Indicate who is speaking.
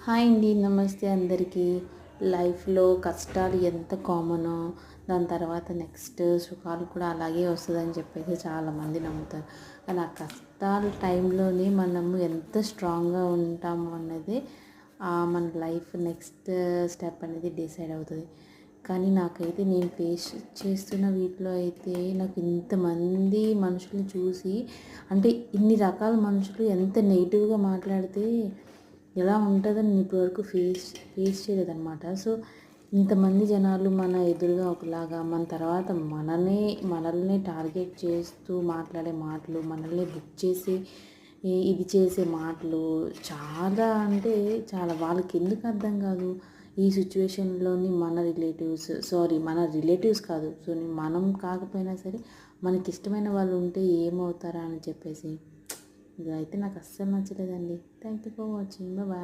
Speaker 1: Hi అండి, నమస్తే అందరికీ. లైఫ్లో కష్టాలు ఎంత కామనో దాని తర్వాత నెక్స్ట్ సుఖాలు కూడా అలాగే వస్తుందని చెప్పేసి చాలామంది నమ్ముతారు. కానీ ఆ కష్టాల టైంలోనే మనము ఎంత స్ట్రాంగ్గా ఉంటాము అన్నది మన లైఫ్ నెక్స్ట్ స్టెప్ అనేది డిసైడ్ అవుతుంది. కానీ నాకైతే నేను ఫేస్ చేస్తున్న వీటిలో అయితే నాకు ఇంతమంది మనుషుల్ని చూసి, అంటే ఇన్ని రకాల మనుషులు ఎంత నెగిటివ్గా మాట్లాడితే ఎలా ఉంటుందని నేను ఇప్పటివరకు ఫేస్ చేయలేదన్నమాట. సో ఇంతమంది జనాలు మన ఎదురుగా ఒకలాగా, మన తర్వాత మనల్ని టార్గెట్ చేస్తూ మాట్లాడే మాటలు, మనల్ని బుక్ చేసి ఇది చేసే మాటలు చాలా, అంటే చాలా వాళ్ళకి ఎందుకు అర్థం కాదు. ఈ సిచ్యువేషన్లోని మన రిలేటివ్స్ కాదు, సో మనం కాకపోయినా సరే మనకి ఇష్టమైన వాళ్ళు ఉంటే ఏమవుతారా అని చెప్పేసి ఇదైతే నాకు అస్సలు నచ్చలేదండి. Thank you for watching. Bye.